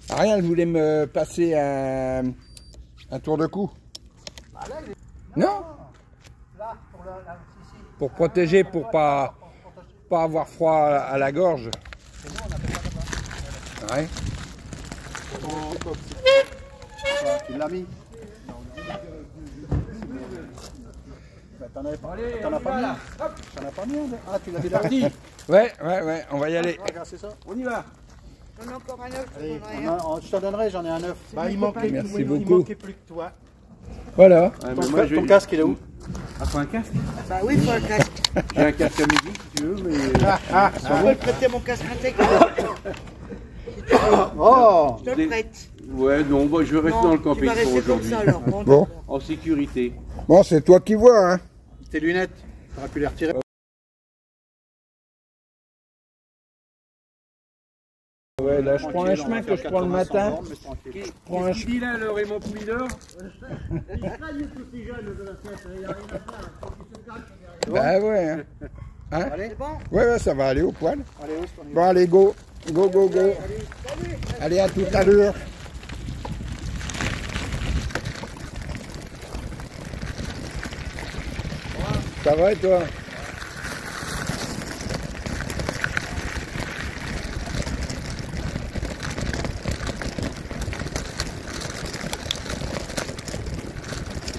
Rien, elle voulait me passer un tour de cou. Bah là, Non? Là, Pour protéger, pour pas avoir froid à la gorge. Ouais. Tu l'as mis. T'en as pas mis. T'en as pas mis. Ah, tu l'avais là. Ouais, on va y aller. Regarde, c'est ça. On y va. J'en ai encore un œuf. Allez, je te donnerai, j'en ai un œuf. Bah, il manquait, Merci beaucoup. Il manquait plus que toi. Voilà. Ton casque, il est où? Ah, faut un casque? Bah oui, il faut un casque. J'ai un casque à midi, si tu veux, mais... Je peux te prêter mon casque intégré. Oh! Je te le prête. Ouais, non, bah, je vais rester Non, dans le tu camping vas pour rester comme aujourd'hui. ça alors. Bon, Bon. d'accord. En sécurité. Bon, c'est toi qui vois, hein. Tes lunettes, t'aurais pu les retirer. Ouais, là, je prends un chemin que je prends le matin. Qu'est-ce prends un qu'il dit là, le Raymond Poulidor? Bah ouais, hein. Hein? Allez, C'est bon? Ouais, ça va aller au poil. allez, on y va. Bon, allez, go. Go, go, go. Allez, à tout à l'heure. Ça va et toi?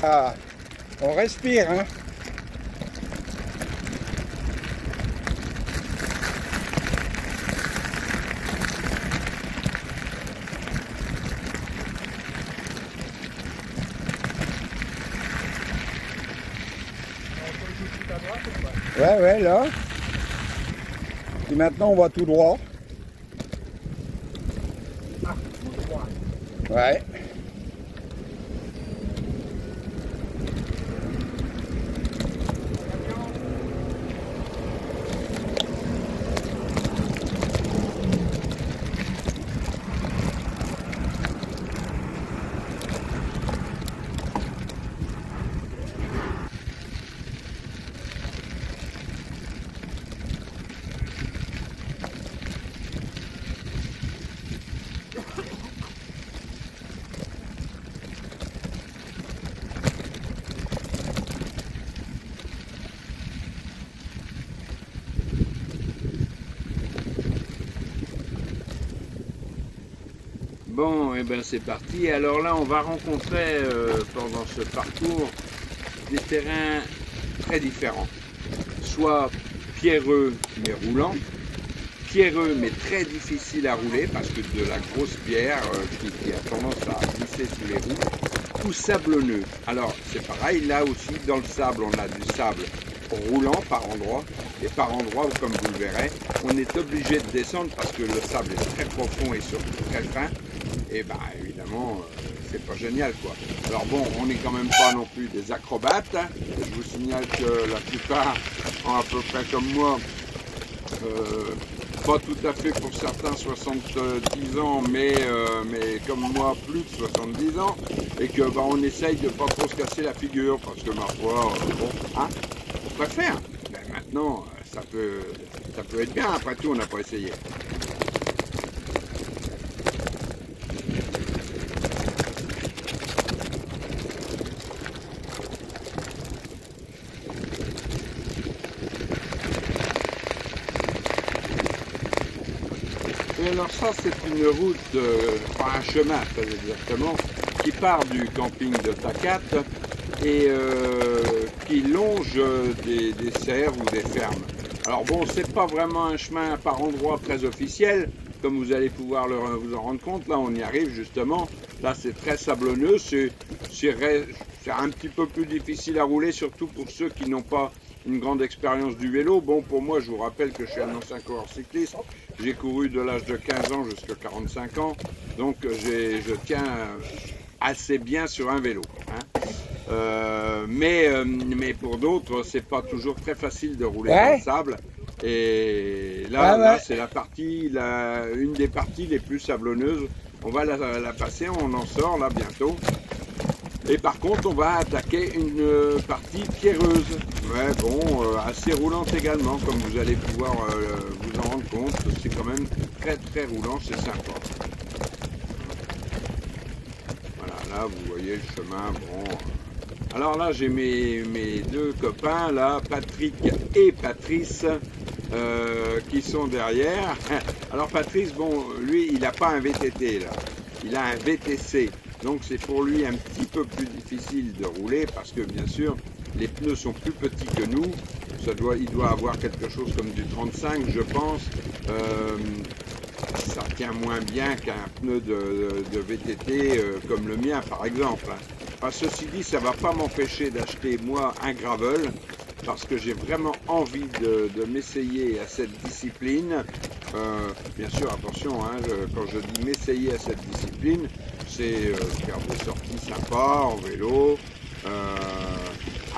Ah, on respire, hein? Ouais, là. Et maintenant, on va tout droit. Ouais. Bon, et ben c'est parti. Alors là, on va rencontrer pendant ce parcours des terrains très différents. Soit pierreux mais roulants, pierreux mais très difficile à rouler parce que de la grosse pierre qui a tendance à glisser sous les roues, ou sablonneux. Alors c'est pareil, là aussi dans le sable, on a du sable roulant par endroits, et par endroits, comme vous le verrez, on est obligé de descendre parce que le sable est très profond et surtout très fin, et bah évidemment c'est pas génial quoi. Alors bon, on n'est quand même pas non plus des acrobates, hein. Je vous signale que la plupart ont à peu près comme moi, pas tout à fait pour certains 70 ans, mais comme moi plus de 70 ans, et que bah, on essaye de pas trop se casser la figure, parce que ma foi, bon, hein, on préfère. Ben, maintenant, ça peut être bien, après tout, on n'a pas essayé. Et alors ça, c'est une route, un chemin très exactement, qui part du camping de Tacat et qui longe des serres ou des fermes. Alors bon, c'est pas vraiment un chemin par endroit très officiel, comme vous allez pouvoir vous en rendre compte. Là, on y arrive justement. Là, c'est très sablonneux, c'est un petit peu plus difficile à rouler, surtout pour ceux qui n'ont pas une grande expérience du vélo. Bon, pour moi, je vous rappelle que je suis un ancien coureur cycliste. J'ai couru de l'âge de 15 ans jusqu'à 45 ans, donc je tiens assez bien sur un vélo. Hein. Mais pour d'autres, c'est pas toujours très facile de rouler dans le sable. Et là, là c'est une des parties les plus sablonneuses. On va la passer, on en sort là bientôt. Et par contre, on va attaquer une partie pierreuse. Ouais, bon, assez roulante également, comme vous allez pouvoir vous en rendre compte. C'est quand même très très roulant, c'est sympa. Là, vous voyez le chemin, bon. Alors là, j'ai mes deux copains, là, Patrick et Patrice, qui sont derrière. Alors Patrice, bon, lui, il n'a pas un VTT, là. Il a un VTC. Donc c'est pour lui un petit peu plus difficile de rouler parce que, bien sûr, les pneus sont plus petits que nous. Il doit avoir quelque chose comme du 35, je pense. Ça tient moins bien qu'un pneu de VTT comme le mien, par exemple. Ceci dit, ça ne va pas m'empêcher d'acheter, moi, un gravel, parce que j'ai vraiment envie de m'essayer à cette discipline. Bien sûr, attention, hein, quand je dis m'essayer à cette discipline, c'est faire des sorties sympas en vélo,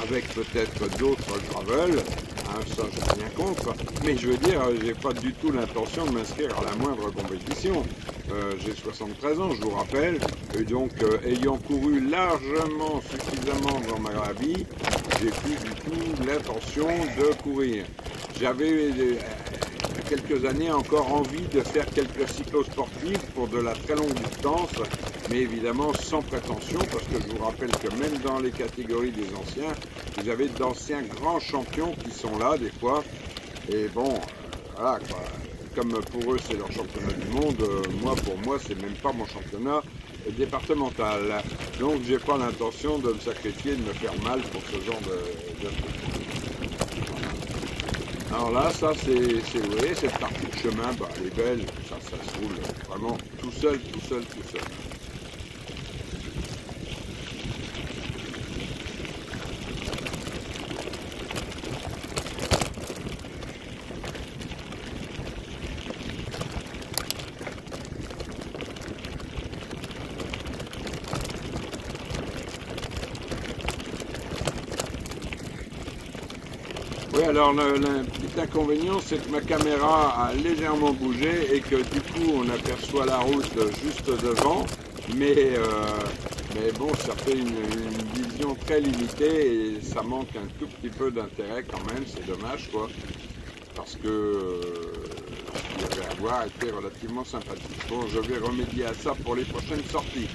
avec peut-être d'autres gravels. Hein, ça, je n'ai rien contre, mais je veux dire, j'ai pas du tout l'intention de m'inscrire à la moindre compétition. J'ai 73 ans, je vous rappelle, et donc ayant couru largement suffisamment dans ma vie, j'ai plus du tout l'intention de courir. J'avais il y a quelques années encore envie de faire quelques cyclosportifs pour de la très longue distance, mais évidemment sans prétention, parce que je vous rappelle que même dans les catégories des anciens, vous avez d'anciens grands champions qui sont là des fois, et bon, voilà quoi. Comme pour eux c'est leur championnat du monde, pour moi c'est même pas mon championnat départemental. Donc j'ai pas l'intention de me sacrifier, de me faire mal pour ce genre de trucs. Alors là, ça c'est, vous voyez, cette partie de chemin, bah, elle est belle, ça se roule vraiment tout seul. Oui, alors le petit inconvénient, c'est que ma caméra a légèrement bougé et que du coup on aperçoit la route juste devant, mais bon, ça fait une vision très limitée et ça manque un tout petit peu d'intérêt quand même, c'est dommage quoi, parce que il devait avoir été relativement sympathique. Bon, je vais remédier à ça pour les prochaines sorties.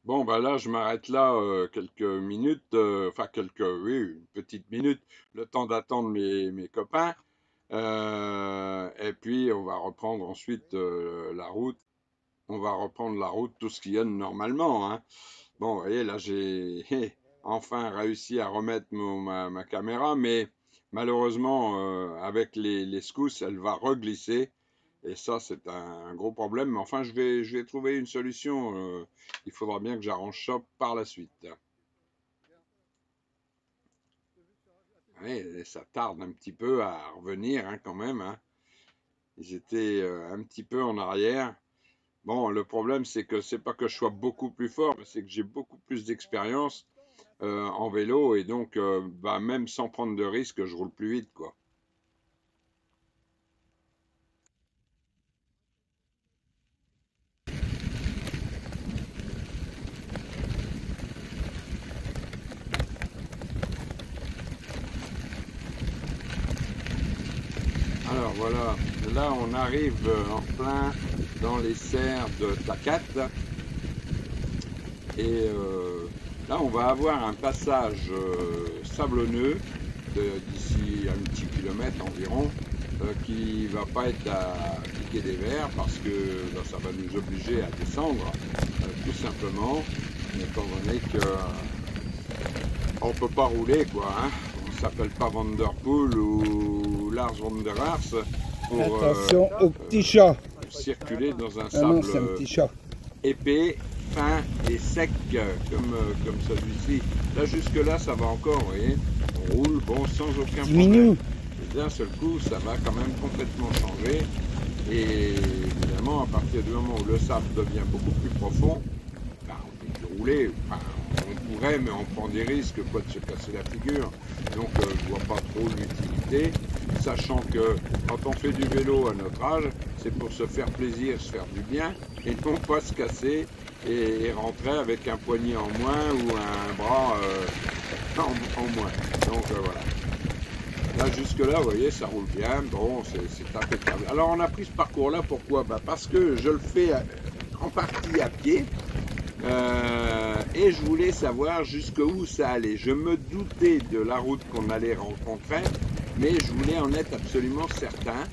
Bon, bah là, je m'arrête là quelques minutes, oui, une petite minute, le temps d'attendre mes copains. Et puis, on va reprendre ensuite la route. On va reprendre la route, tout ce qu'il y a normalement. Hein. Bon, vous voyez, là, j'ai enfin réussi à remettre ma caméra, mais malheureusement, avec les secousses, elle va reglisser. Et ça, c'est un gros problème. Mais enfin, je vais trouver une solution. Il faudra bien que j'arrange ça par la suite. Ouais, ça tarde un petit peu à revenir hein, quand même. Hein. Ils étaient un petit peu en arrière. Bon, le problème, c'est que c'est pas que je sois beaucoup plus fort, mais c'est que j'ai beaucoup plus d'expérience en vélo. Et donc, bah, même sans prendre de risque, je roule plus vite, quoi. Alors voilà, là on arrive en plein dans les serres de Tacat et là on va avoir un passage sablonneux d'ici un petit kilomètre environ qui va pas être à piquer des verres parce que là, ça va nous obliger à descendre tout simplement étant donné que on peut pas rouler quoi. Hein. S'appelle pas Van der Poel ou Lars Van der Ars pour attention au petit chat. Circuler dans un Ah sable non, c'est un petit chat. épais, fin et sec comme celui-ci. Là jusque là ça va encore, vous voyez, on roule bon sans aucun problème. Et d'un seul coup ça va quand même complètement changer Et évidemment, à partir du moment où le sable devient beaucoup plus profond, ben, on peut plus rouler. Enfin, on pourrait, mais on prend des risques quoi, de se casser la figure. Donc je ne vois pas trop l'utilité, sachant que quand on fait du vélo à notre âge, c'est pour se faire plaisir, se faire du bien, et non pas se casser et rentrer avec un poignet en moins ou un bras en moins. Donc voilà. Là, jusque-là, vous voyez, ça roule bien. Bon, c'est impeccable. Alors, on a pris ce parcours-là, pourquoi? Bah, parce que je le fais en partie à pied. Et je voulais savoir jusqu'où ça allait. Je me doutais de la route qu'on allait rencontrer, mais je voulais en être absolument certain.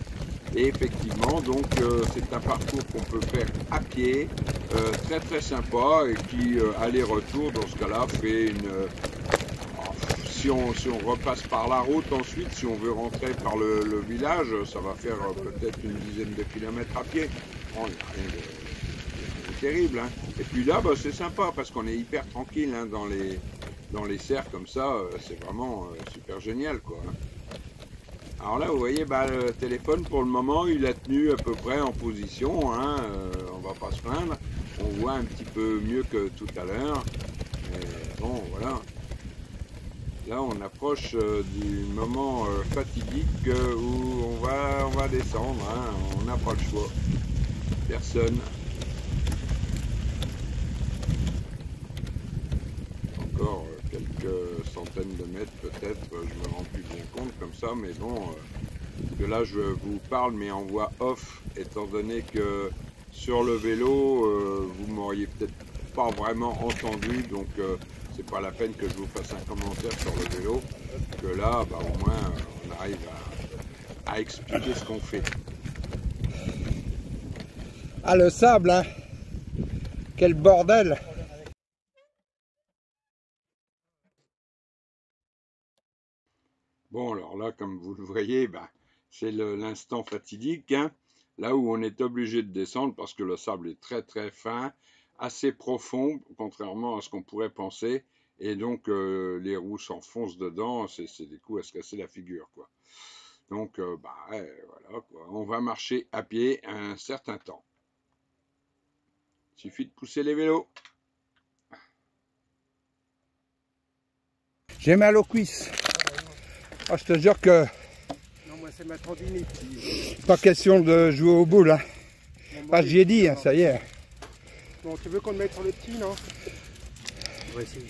Et effectivement, donc, c'est un parcours qu'on peut faire à pied, très très sympa, et qui, aller-retour, dans ce cas-là, fait une... Si on repasse par la route ensuite, si on veut rentrer par le village, ça va faire peut-être une dizaine de kilomètres à pied. Bon, il n'y a rien de terrible. Hein. Et puis là, bah, c'est sympa parce qu'on est hyper tranquille hein, dans les serres comme ça. C'est vraiment super génial. Quoi, hein. Alors là, vous voyez, bah, le téléphone, pour le moment, il a tenu à peu près en position. Hein, on va pas se plaindre. On voit un petit peu mieux que tout à l'heure. Bon, voilà. Là, on approche du moment fatidique où on va descendre. Hein. On n'a pas le choix. Personne. Encore quelques centaines de mètres peut-être. Je me rends plus bien compte comme ça. Mais bon, que là, je vous parle, mais en voix off, étant donné que sur le vélo, vous m'auriez peut-être pas vraiment entendu. Donc, c'est pas la peine que je vous fasse un commentaire sur le vélo, que là, bah, au moins, on arrive à expliquer ce qu'on fait. Ah, le sable, hein. Quel bordel. Bon, alors là, comme vous le voyez, bah, c'est l'instant fatidique, hein, là où on est obligé de descendre parce que le sable est très très fin, assez profond, contrairement à ce qu'on pourrait penser. Et donc, les roues s'enfoncent dedans, c'est des coups à se casser la figure, quoi. Donc, bah, voilà, quoi. On va marcher à pied un certain temps. Il suffit de pousser les vélos. J'ai mal aux cuisses. Oh, je te jure que... Non, moi, c'est ma tendinite. Pas question de jouer au boule. Hein. Enfin, j'y ai dit, hein, ça y est. Bon, tu veux qu'on te mette sur le petit, non? On va essayer.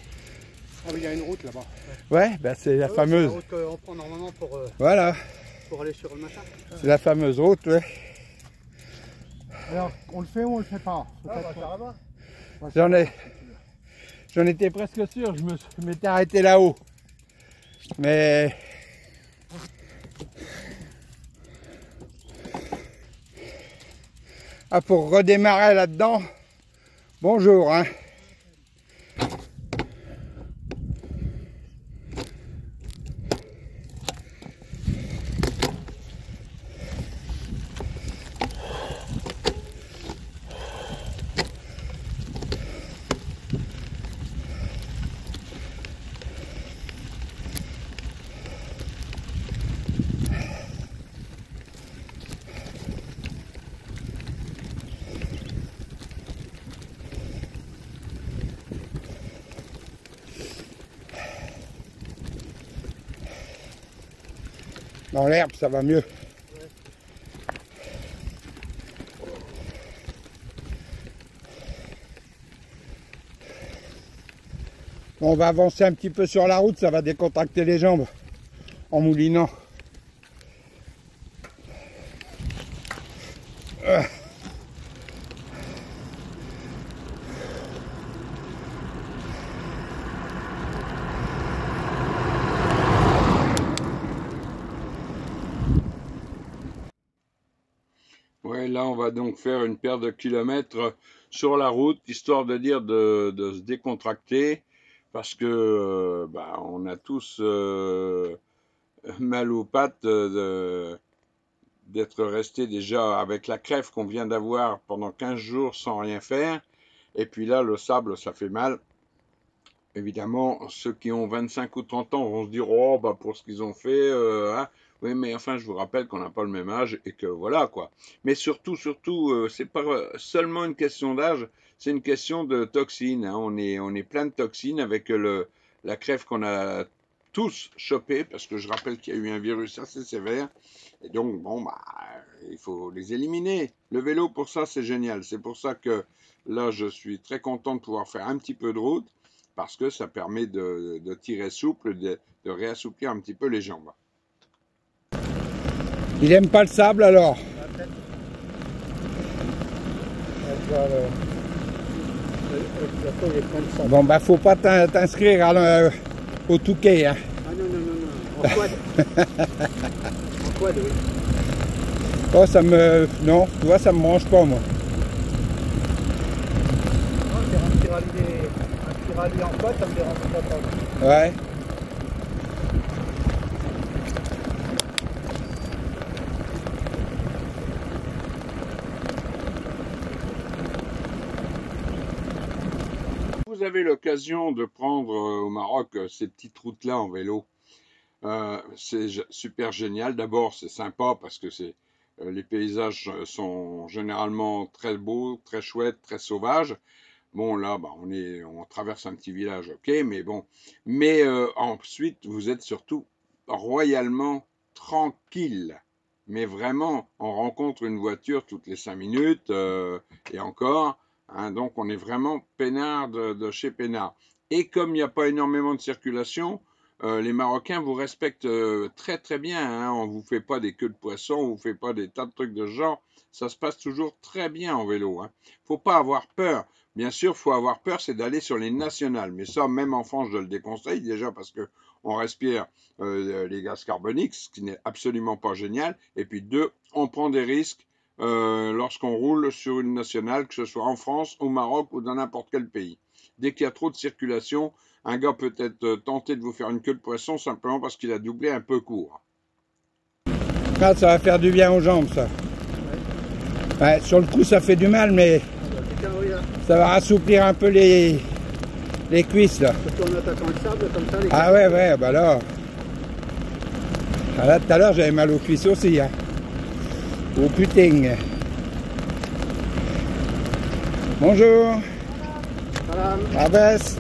Ah oui, il y a une route là-bas. Ouais, ben c'est la fameuse. C'est la route qu'on prend normalement Voilà, pour aller sur le machin. c'est la fameuse route, ouais. Alors, on le fait ou on le fait pas? J'en étais presque sûr, je m'étais arrêté là-haut. Mais... Ah, pour redémarrer là-dedans, bonjour, hein. Dans l'herbe, ça va mieux. Bon, on va avancer un petit peu sur la route, ça va décontracter les jambes en moulinant. Ouais, là, on va donc faire une paire de kilomètres sur la route, histoire de dire de se décontracter, parce que bah, on a tous mal aux pattes d'être resté déjà avec la crève qu'on vient d'avoir pendant 15 jours sans rien faire. Et puis là, le sable, ça fait mal. Évidemment, ceux qui ont 25 ou 30 ans vont se dire, oh, bah, pour ce qu'ils ont fait, hein, Oui, mais enfin, je vous rappelle qu'on n'a pas le même âge et que voilà, quoi. Mais surtout, c'est pas seulement une question d'âge, c'est une question de toxines, hein. On est plein de toxines avec la crève qu'on a tous chopée, parce que je rappelle qu'il y a eu un virus assez sévère. Et donc, bon, bah, il faut les éliminer. Le vélo, pour ça, c'est génial. C'est pour ça que là, je suis très content de pouvoir faire un petit peu de route, parce que ça permet de tirer souple, de réassouplir un petit peu les jambes. Il aime pas le sable alors? Bon bah faut pas t'inscrire au Touquet, hein. Ah non, non, non, non, en quad. En quad, oui. Oh ça me... non, tu vois ça me branche pas moi. Non, c'est un petit rallye en quad, ça me dérange pas. Ouais. Vous avez l'occasion de prendre au Maroc ces petites routes-là en vélo. C'est super génial. D'abord, c'est sympa parce que les paysages sont généralement très beaux, très chouettes, très sauvages. Bon, là, bah, on traverse un petit village, ok, mais bon. Mais ensuite, vous êtes surtout royalement tranquille. Mais vraiment, on rencontre une voiture toutes les 5 minutes et encore. Hein, donc on est vraiment peinard de chez peinard. Et comme il n'y a pas énormément de circulation, les Marocains vous respectent très très bien. Hein, on ne vous fait pas des queues de poisson, on ne vous fait pas des tas de trucs de ce genre. Ça se passe toujours très bien en vélo. Hein. Faut pas avoir peur. Bien sûr, faut avoir peur, c'est d'aller sur les nationales. Mais ça, même en France, je le déconseille déjà parce que on respire les gaz carboniques, ce qui n'est absolument pas génial. Et puis deux, on prend des risques. Lorsqu'on roule sur une nationale, que ce soit en France, au Maroc ou dans n'importe quel pays. Dès qu'il y a trop de circulation, un gars peut être tenté de vous faire une queue de poisson simplement parce qu'il a doublé un peu court. Ah, ça va faire du bien aux jambes ça. Ouais, sur le coup ça fait du mal mais ça va assouplir un peu les cuisses là. Surtout en attaquant le sable comme ça. Ah ouais, ouais, bah là. Ah, là tout à l'heure j'avais mal aux cuisses aussi. Hein. Oh putain. Bonjour. Salam. Abbas.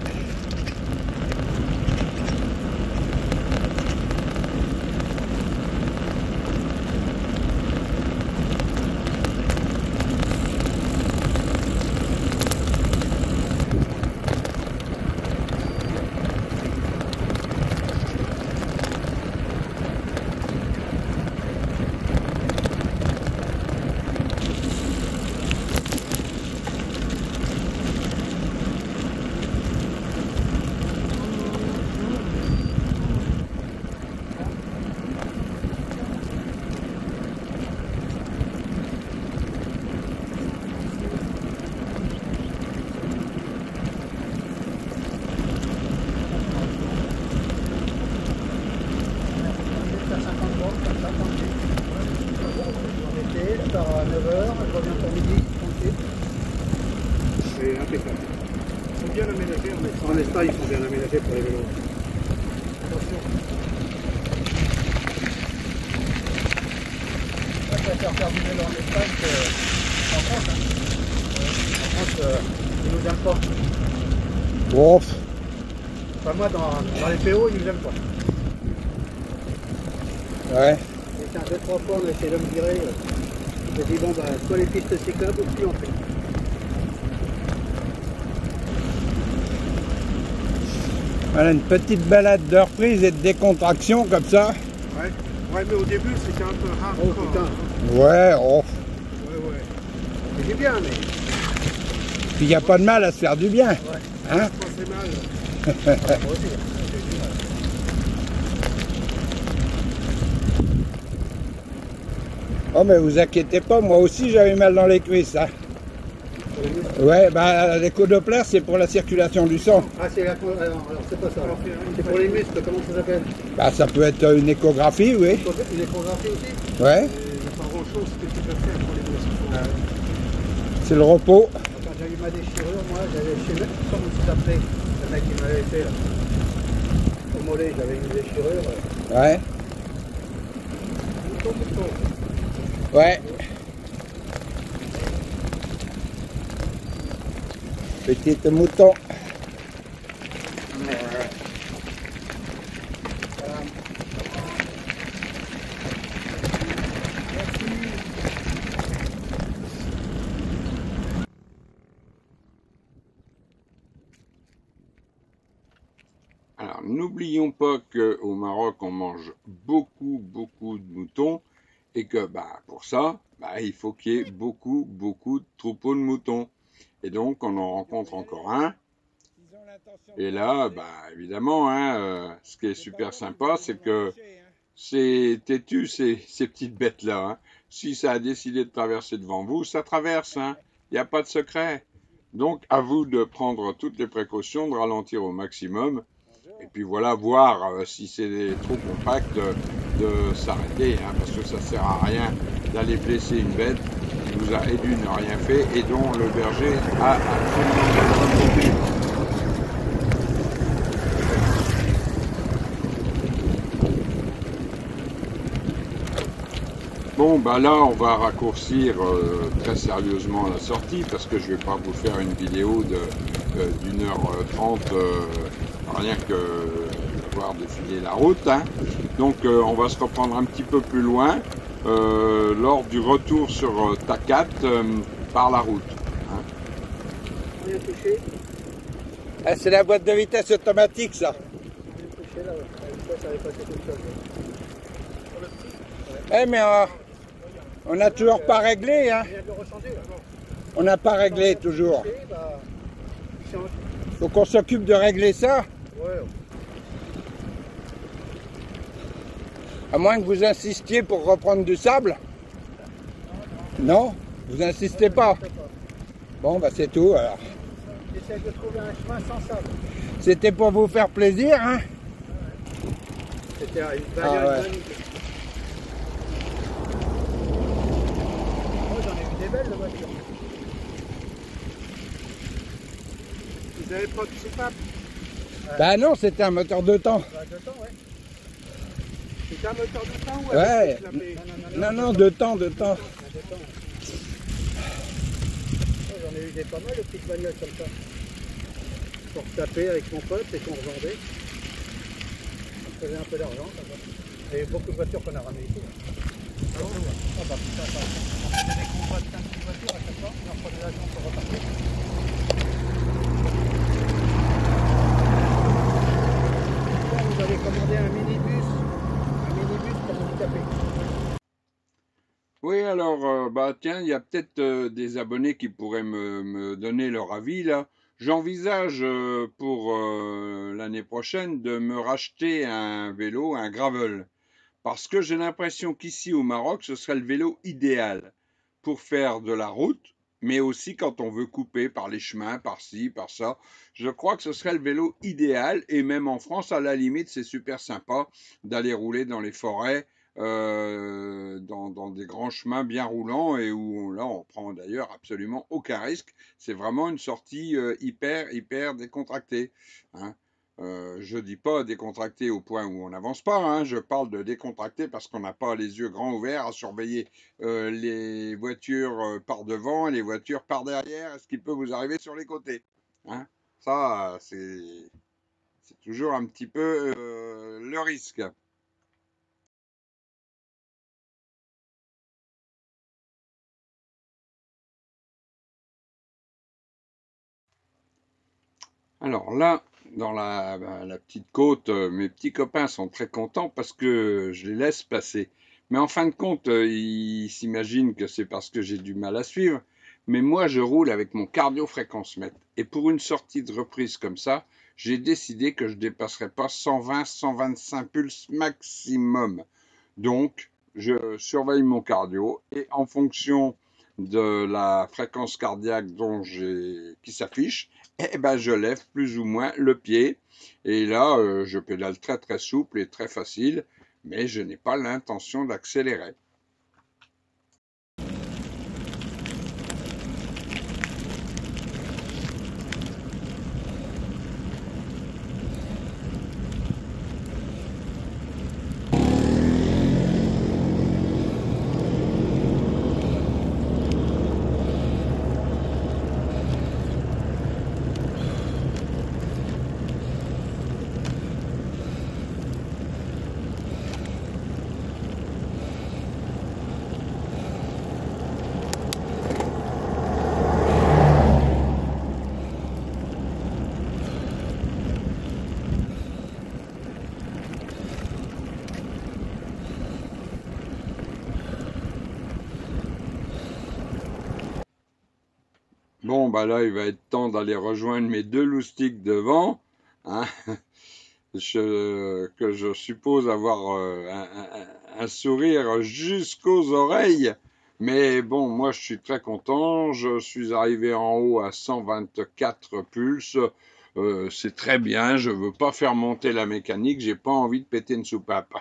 À 9h, je reviens pour midi, tranquille. C'est impeccable. Ils sont bien aménagés en Espagne. En Espagne, ils sont bien aménagés pour les vélos. Attention. Moi, je préfère faire du vélo en Espagne qu'en France. Hein. En France, ils nous aiment pas. Bon. Enfin, moi, dans les PO, ils nous aiment pas. Ouais. Et tiens, 2-3 fois, on a essayé de me virer. J'ai dit, bon, bah, soit les pistes cyclables ou plus on fait. Voilà une petite balade de reprise et de décontraction comme ça. Ouais, ouais, mais au début c'était un peu hardcore. Oh putain. Ouais, oh. Ouais, ouais. C'est du bien, mais. Puis il n'y a pas de mal à se faire du bien. Ouais. Hein? Quand c'est mal. Moi aussi, hein. Oh mais vous inquiétez pas, moi aussi j'avais mal dans les cuisses. Hein. Ouais, bah l'éco-doppler c'est pour la circulation du sang. Ah, c'est la. Alors, c'est pas ça. C'est pour les muscles, comment ça s'appelle? Bah ça peut être une échographie, oui. Une échographie aussi? Ouais. Il n'y a pas grand chose que tu peux faire pour les muscles. C'est le repos. Quand j'ai eu ma déchirure, moi, j'avais chez comment ça s'appelait, le mec qui m'avait fait là. Au mollet, j'avais une déchirure. Ouais. beau mouton. Ouais. Petite mouton. Alors, n'oublions pas qu'au Maroc, on mange beaucoup de moutons et que pour ça, il faut qu'il y ait beaucoup de troupeaux de moutons. Et donc, on en rencontre encore un. Et là, évidemment, ce qui est super sympa, c'est que c'est têtu, ces petites bêtes-là. Hein. Si ça a décidé de traverser devant vous, ça traverse. Il n'y a pas de secret. Donc, à vous de prendre toutes les précautions, de ralentir au maximum. Et puis voilà, voir si c'est trop compact, de s'arrêter, parce que ça ne sert à rien d'aller blesser une bête qui vous a élu n'a rien fait et dont le berger a absolument besoin. Bon, là, on va raccourcir très sérieusement la sortie parce que je ne vais pas vous faire une vidéo d'1h30 rien que voir défiler la route. Donc, on va se reprendre un petit peu plus loin lors du retour sur Takat par la route. Rien touché. Ah, c'est la boîte de vitesse automatique, ça. Rien touché là, ça avait passé toute seule. Mais on n'a toujours pas réglé, hein. Il vient de le rechanger là. On n'a pas réglé toujours. Il change. Faut qu'on s'occupe de régler ça. Ouais. À moins que vous insistiez pour reprendre du sable. Non? Vous insistez pas? Bon, c'est tout alors. J'essaie de trouver un chemin sans sable. C'était pour vous faire plaisir, hein? C'était une bagnole magnifique. Moi j'en ai vu des belles de voitures. Vous n'avez pas de soupape? Non, c'était un moteur de temps. De temps, ouais. C'est un moteur de temps ou Ouais. Non, Non, de temps. De temps. J'en ai eu des pas mal de petites bagnoles comme ça. Pour taper avec mon pote et qu'on revendait. On faisait un peu d'argent. Il y a beaucoup de voitures qu'on a ramenées ici. Ah bon? Putain, ça. On faisait des combats de 15 voitures à chaque fois. On reprenait l'avion pour repartir. Vous avez commandé un minibus pour handicapés. Oui, alors, tiens, il y a peut-être des abonnés qui pourraient me donner leur avis, là. J'envisage pour l'année prochaine de me racheter un vélo, un gravel. Parce que j'ai l'impression qu'ici au Maroc, ce serait le vélo idéal pour faire de la route, mais aussi quand on veut couper par les chemins, par-ci, par ça. Je crois que ce serait le vélo idéal, et même en France, à la limite, c'est super sympa d'aller rouler dans les forêts, dans des grands chemins bien roulants, et où là, on prend d'ailleurs absolument aucun risque. C'est vraiment une sortie hyper décontractée. Je dis pas décontracté au point où on n'avance pas, je parle de décontracté parce qu'on n'a pas les yeux grands ouverts à surveiller les voitures par devant et les voitures par derrière, ce qui peut vous arriver sur les côtés. Ça, c'est toujours un petit peu le risque. Alors là, dans la petite côte, mes petits copains sont très contents parce que je les laisse passer. Mais en fin de compte, ils s'imaginent que c'est parce que j'ai du mal à suivre. Mais moi, je roule avec mon cardio-fréquence-mètre. Et pour une sortie de reprise comme ça, j'ai décidé que je ne dépasserai pas 120-125 pulses maximum. Donc, je surveille mon cardio et en fonction de la fréquence cardiaque qui s'affiche, je lève plus ou moins le pied. Et là, je pédale très souple et très facile, mais je n'ai pas l'intention d'accélérer. bon, bah là, il va être temps d'aller rejoindre mes 2 loustiques devant, hein, que je suppose avoir un sourire jusqu'aux oreilles. Mais bon, moi, je suis très content. Je suis arrivé en haut à 124 pulses. C'est très bien. Je veux pas faire monter la mécanique. J'ai pas envie de péter une soupape.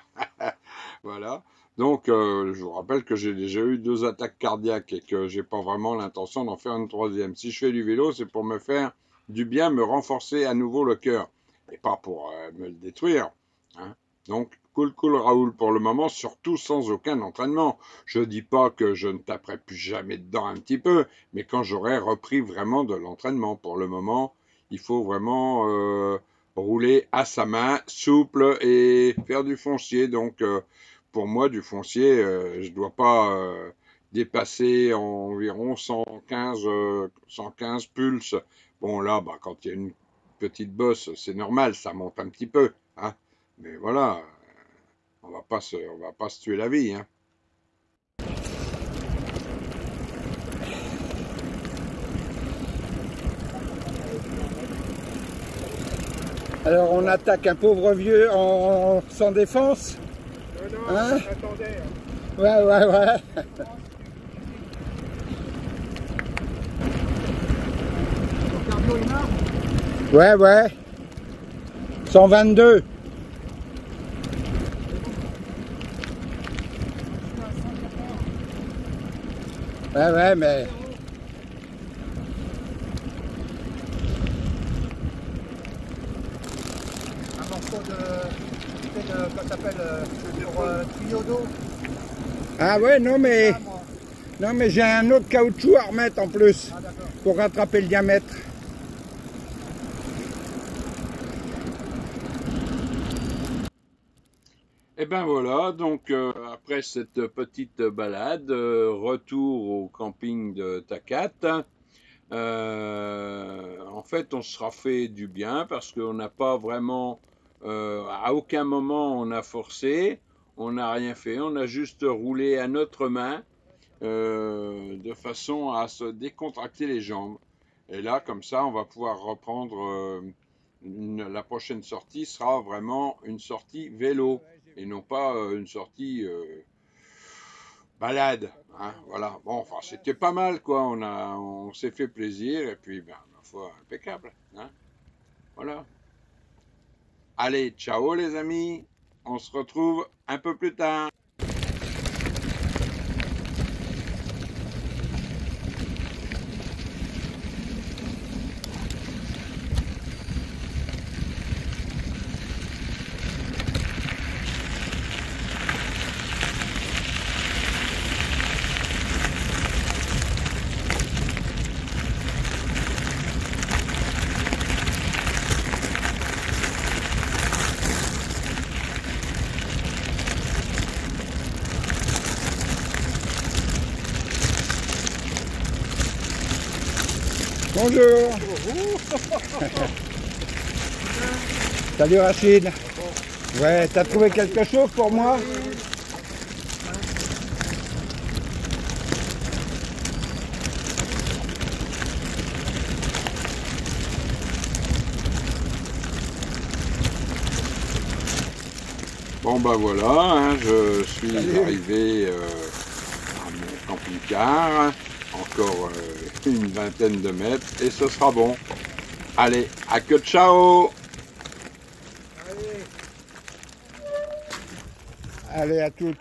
Voilà. Donc, je vous rappelle que j'ai déjà eu 2 attaques cardiaques et que j'ai pas vraiment l'intention d'en faire une 3e. Si je fais du vélo, c'est pour me faire du bien, me renforcer à nouveau le cœur. Et pas pour me le détruire. Hein. Donc, cool Raoul pour le moment, surtout sans aucun entraînement. Je dis pas que je ne taperai plus jamais dedans un petit peu, mais quand j'aurai repris vraiment de l'entraînement. Pour le moment, il faut vraiment rouler à sa main, souple et faire du foncier. Donc, pour moi, du foncier, je dois pas dépasser environ 115 pulses. Bon, là, bah, quand il y a une petite bosse, c'est normal, ça monte un petit peu. Hein. Mais voilà, on va pas se tuer la vie. Hein. Alors on attaque un pauvre vieux sans défense. Non, hein? J'attendais. Ouais. Ton cardio, il marche? Ouais. 122. Ouais, mais... Un morceau de... Comment t'appelles pour tuyau d'eau? Ah ouais, non mais... Ah, moi. Non mais j'ai un autre caoutchouc à remettre en plus. Ah, d'accord. Pour rattraper le diamètre. Et ben voilà, donc après cette petite balade, retour au camping de Takat. En fait, on se sera fait du bien parce qu'on n'a pas vraiment, à aucun moment on a forcé, on n'a rien fait, on a juste roulé à notre main de façon à se décontracter les jambes. Et là, comme ça, on va pouvoir reprendre, la prochaine sortie sera vraiment une sortie vélo et non pas une sortie balade. Hein, voilà. Bon, enfin, c'était pas mal, quoi. On s'est fait plaisir et puis, ben, ma foi, impeccable. Hein, voilà. Allez, ciao les amis. On se retrouve un peu plus tard. Bonjour. Salut Rachid. Ouais, t'as trouvé quelque chose pour moi? Bon ben voilà, hein, je suis arrivé à mon camping-car, encore une vingtaine de mètres et ce sera bon. Allez, à que ciao! Allez, à toutes.